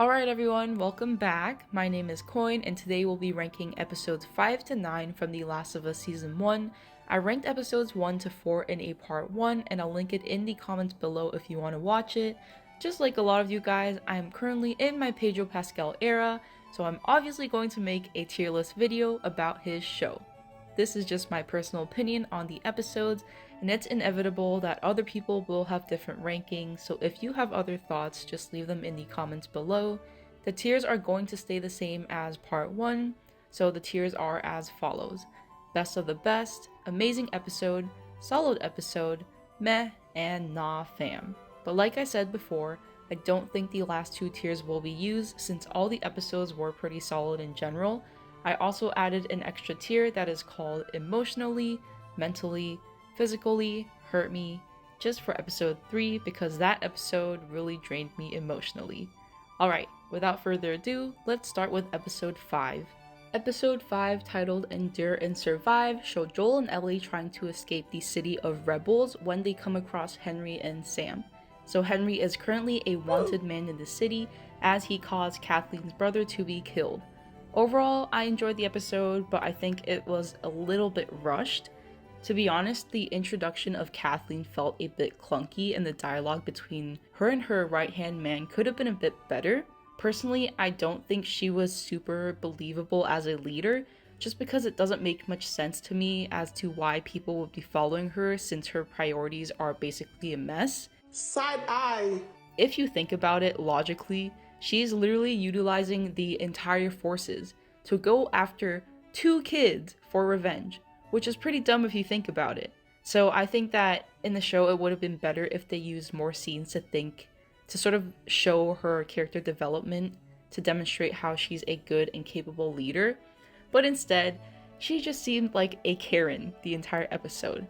Alright everyone, welcome back. My name is Coin and today we'll be ranking episodes 5 to 9 from The Last of Us Season 1. I ranked episodes 1 to 4 in a part 1 and I'll link it in the comments below if you want to watch it. Just like a lot of you guys, I am currently in my Pedro Pascal era, so I'm obviously going to make a tier list video about his show. This is just my personal opinion on the episodes, and it's inevitable that other people will have different rankings, so if you have other thoughts, just leave them in the comments below. The tiers are going to stay the same as part 1, so the tiers are as follows: best of the best, amazing episode, solid episode, meh, and nah fam. But like I said before, I don't think the last two tiers will be used since all the episodes were pretty solid in general. I also added an extra tier that is called emotionally, mentally, physically, hurt me, just for episode 3 because that episode really drained me emotionally. Alright, without further ado, let's start with episode 5. Episode 5, titled Endure and Survive, showed Joel and Ellie trying to escape the city of rebels when they come across Henry and Sam. So Henry is currently a wanted man in the city as he caused Kathleen's brother to be killed. Overall, I enjoyed the episode, but I think it was a little bit rushed. To be honest, the introduction of Kathleen felt a bit clunky and the dialogue between her and her right-hand man could have been a bit better. Personally, I don't think she was super believable as a leader, just because it doesn't make much sense to me as to why people would be following her since her priorities are basically a mess. Side eye! If you think about it logically, she's literally utilizing the entire forces to go after 2 kids for revenge, which is pretty dumb if you think about it. So I think that in the show it would have been better if they used more scenes to sort of show her character development, to demonstrate how she's a good and capable leader. But instead, she just seemed like a Karen the entire episode.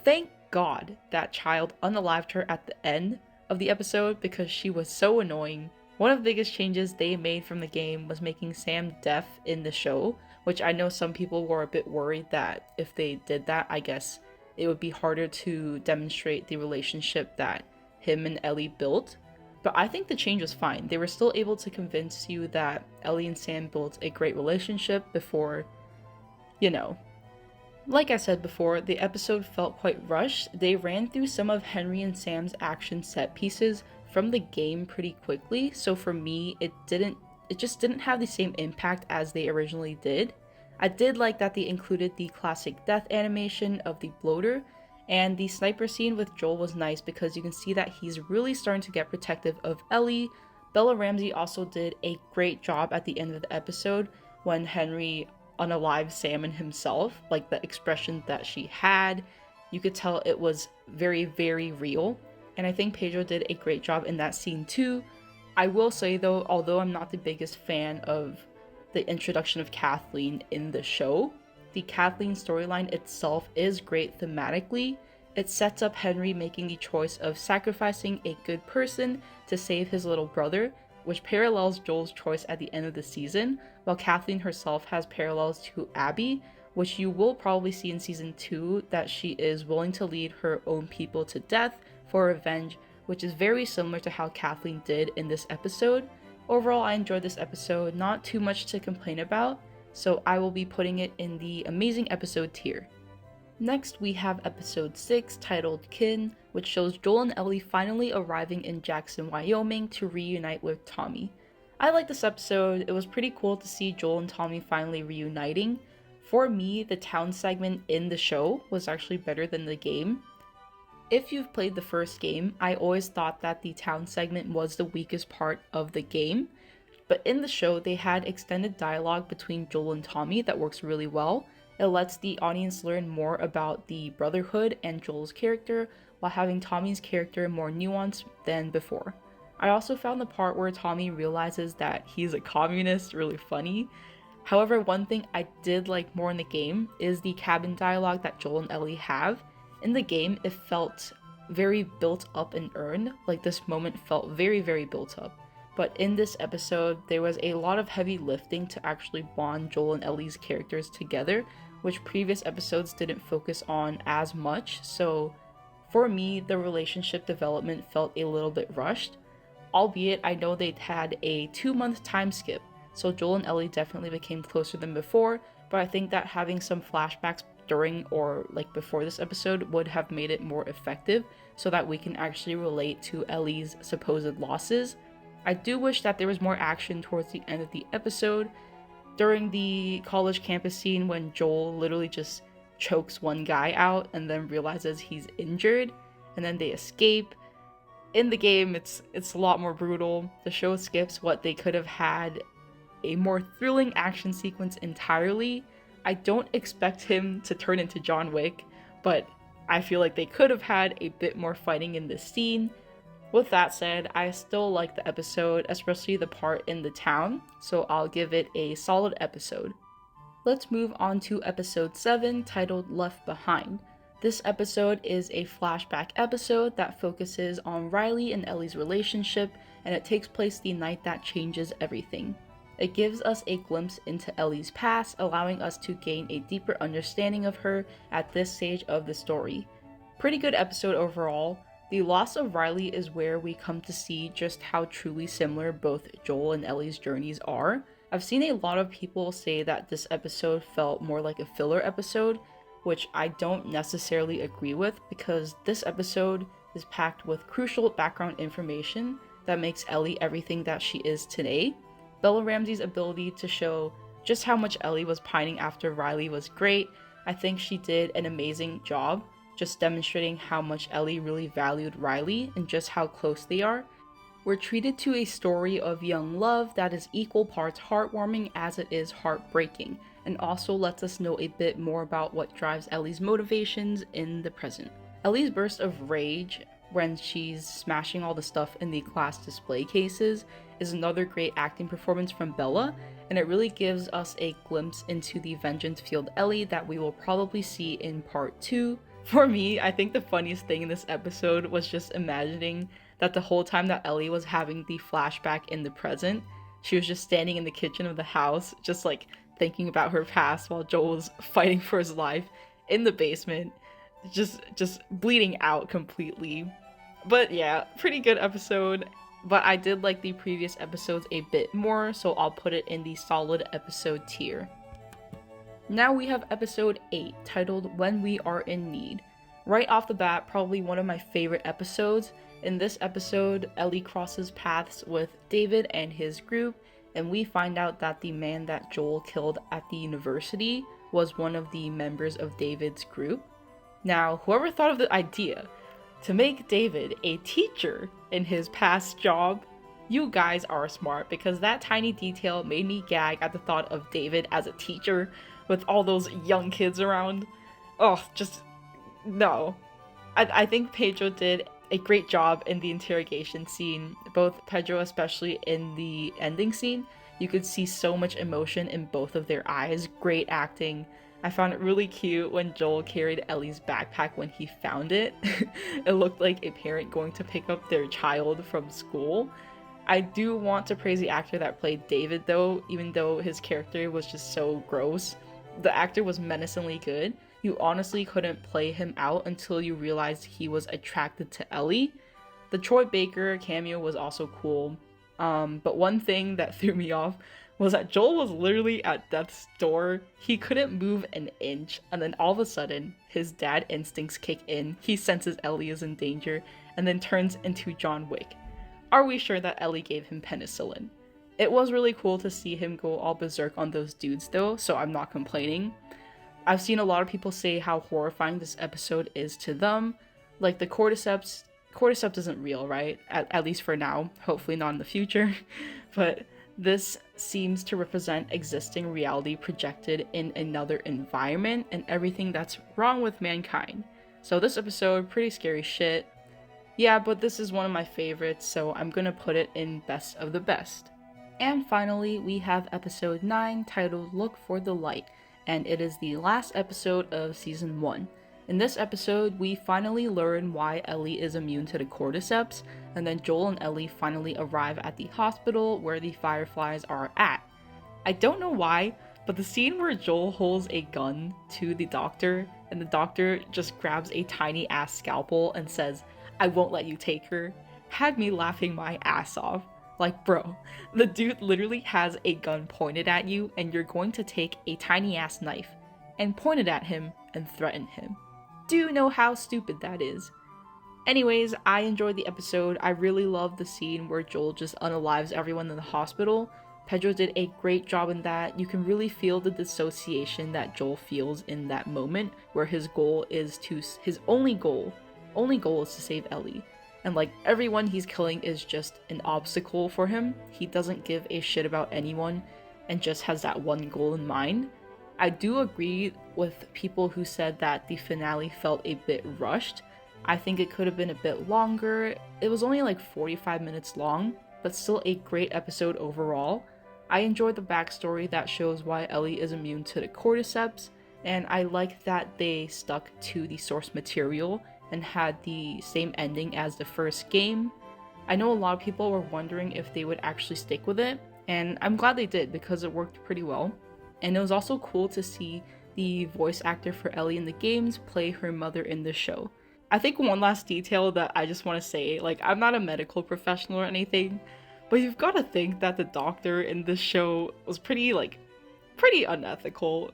Thank God that child unalived her at the end of the episode because she was so annoying. One of the biggest changes they made from the game was making Sam deaf in the show, which I know some people were a bit worried that if they did that, I guess it would be harder to demonstrate the relationship that him and Ellie built. But I think the change was fine. They were still able to convince you that Ellie and Sam built a great relationship before, Like I said before, the episode felt quite rushed. They ran through some of Henry and Sam's action set pieces from the game pretty quickly, so for me, it just didn't have the same impact as they originally did. I did like that they included the classic death animation of the bloater, and the sniper scene with Joel was nice because you can see that he's really starting to get protective of Ellie. Bella Ramsey also did a great job at the end of the episode when Henry unalive Sam and himself, like the expression that she had. You could tell it was very, very real. And I think Pedro did a great job in that scene too. I will say though, although I'm not the biggest fan of the introduction of Kathleen in the show, the Kathleen storyline itself is great thematically. It sets up Henry making the choice of sacrificing a good person to save his little brother, which parallels Joel's choice at the end of the season, while Kathleen herself has parallels to Abby, which you will probably see in season 2, that she is willing to lead her own people to death for revenge, which is very similar to how Kathleen did in this episode. Overall, I enjoyed this episode, not too much to complain about, so I will be putting it in the amazing episode tier. Next, we have episode 6, titled Kin, which shows Joel and Ellie finally arriving in Jackson, Wyoming to reunite with Tommy. I like this episode. It was pretty cool to see Joel and Tommy finally reuniting. For me, the town segment in the show was actually better than the game. If you've played the first game, I always thought that the town segment was the weakest part of the game, but in the show they had extended dialogue between Joel and Tommy that works really well. It lets the audience learn more about the brotherhood and Joel's character, while having Tommy's character more nuanced than before. I also found the part where Tommy realizes that he's a communist really funny. However, one thing I did like more in the game is the cabin dialogue that Joel and Ellie have. In the game, it felt very built up and earned, like this moment felt very, very built up. But in this episode, there was a lot of heavy lifting to actually bond Joel and Ellie's characters together, which previous episodes didn't focus on as much, so for me, the relationship development felt a little bit rushed. albeit I know they'd had a 2-month time skip, so Joel and Ellie definitely became closer than before, but I think that having some flashbacks during or like before this episode would have made it more effective so that we can actually relate to Ellie's supposed losses. I do wish that there was more action towards the end of the episode. During the college campus scene when Joel literally just chokes one guy out and then realizes he's injured, and then they escape. In the game, it's a lot more brutal. The show skips what they could have had a more thrilling action sequence entirely. I don't expect him to turn into John Wick, but I feel like they could have had a bit more fighting in this scene. With that said, I still like the episode, especially the part in the town, so I'll give it a solid episode. Let's move on to episode 7, titled Left Behind. This episode is a flashback episode that focuses on Riley and Ellie's relationship, and it takes place the night that changes everything. It gives us a glimpse into Ellie's past, allowing us to gain a deeper understanding of her at this stage of the story. Pretty good episode overall. The loss of Riley is where we come to see just how truly similar both Joel and Ellie's journeys are. I've seen a lot of people say that this episode felt more like a filler episode, which I don't necessarily agree with, because this episode is packed with crucial background information that makes Ellie everything that she is today. Bella Ramsey's ability to show just how much Ellie was pining after Riley was great. I think she did an amazing job just demonstrating how much Ellie really valued Riley and just how close they are. We're treated to a story of young love that is equal parts heartwarming as it is heartbreaking, and also lets us know a bit more about what drives Ellie's motivations in the present. Ellie's burst of rage when she's smashing all the stuff in the class display cases is another great acting performance from Bella, and it really gives us a glimpse into the vengeance-fueled Ellie that we will probably see in part 2. For me, I think the funniest thing in this episode was just imagining that the whole time that Ellie was having the flashback in the present, she was just standing in the kitchen of the house, just like thinking about her past while Joel was fighting for his life in the basement, just bleeding out completely. But yeah, pretty good episode, but I did like the previous episodes a bit more, so I'll put it in the solid episode tier. Now we have episode 8, titled When We Are in Need. Right off the bat, probably one of my favorite episodes. In this episode, Ellie crosses paths with David and his group, and we find out that the man that Joel killed at the university was one of the members of David's group. Now, whoever thought of the idea to make David a teacher in his past job, you guys are smart, because that tiny detail made me gag at the thought of David as a teacher with all those young kids around. Oh, just no. I think Pedro did a great job in the interrogation scene, both Pedro especially in the ending scene. You could see so much emotion in both of their eyes, great acting. I found it really cute when Joel carried Ellie's backpack when he found it. It looked like a parent going to pick up their child from school. I do want to praise the actor that played David though, even though his character was just so gross. The actor was menacingly good. You honestly couldn't play him out until you realized he was attracted to Ellie. The Troy Baker cameo was also cool. But one thing that threw me off was that Joel was literally at death's door. He couldn't move an inch, and then all of a sudden, his dad instincts kick in. He senses Ellie is in danger, and then turns into John Wick. Are we sure that Ellie gave him penicillin? It was really cool to see him go all berserk on those dudes though, so I'm not complaining. I've seen a lot of people say how horrifying this episode is to them. Like the cordyceps isn't real, right? At least for now, hopefully not in the future. But this seems to represent existing reality projected in another environment and everything that's wrong with mankind. So this episode, pretty scary shit. Yeah, but this is one of my favorites, so I'm gonna put it in best of the best. And finally, we have episode 9, titled Look for the Light, and it is the last episode of season 1. In this episode, we finally learn why Ellie is immune to the cordyceps, and then Joel and Ellie finally arrive at the hospital where the Fireflies are at. I don't know why, but the scene where Joel holds a gun to the doctor, and the doctor just grabs a tiny ass scalpel and says, "I won't let you take her." had me laughing my ass off. Like, bro, the dude literally has a gun pointed at you, and you're going to take a tiny ass knife and point it at him and threaten him. Do you know how stupid that is? Anyways, I enjoyed the episode. I really loved the scene where Joel just unalives everyone in the hospital. Pedro did a great job in that. You can really feel the dissociation that Joel feels in that moment, where his only goal is to save Ellie. And like, everyone he's killing is just an obstacle for him. He doesn't give a shit about anyone and just has that one goal in mind. I do agree with people who said that the finale felt a bit rushed. I think it could have been a bit longer. It was only like 45 minutes long, but still a great episode overall. I enjoyed the backstory that shows why Ellie is immune to the cordyceps, and I like that they stuck to the source material and had the same ending as the first game. I know a lot of people were wondering if they would actually stick with it, and I'm glad they did because it worked pretty well. And it was also cool to see the voice actor for Ellie in the games play her mother in the show. I think one last detail that I just want to say, like, I'm not a medical professional or anything, but you've got to think that the doctor in this show was pretty unethical.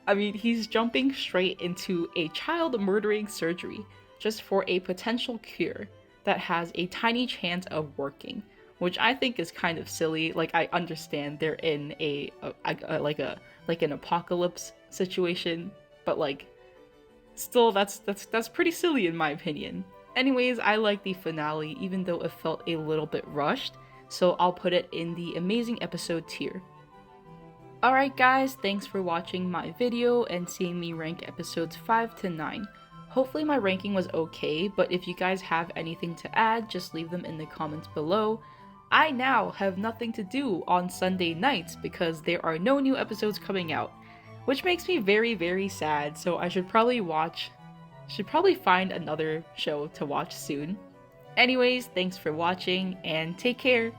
I mean, he's jumping straight into a child murdering surgery just for a potential cure that has a tiny chance of working, which I think is kind of silly. Like, I understand they're in an apocalypse situation, but like, still, that's pretty silly in my opinion. Anyways, I like the finale, even though it felt a little bit rushed, so I'll put it in the amazing episode tier. Alright guys, thanks for watching my video and seeing me rank episodes 5 to 9. Hopefully my ranking was okay, but if you guys have anything to add, just leave them in the comments below. I now have nothing to do on Sunday nights because there are no new episodes coming out, which makes me very, very sad, so I should probably find another show to watch soon. Anyways, thanks for watching, and take care!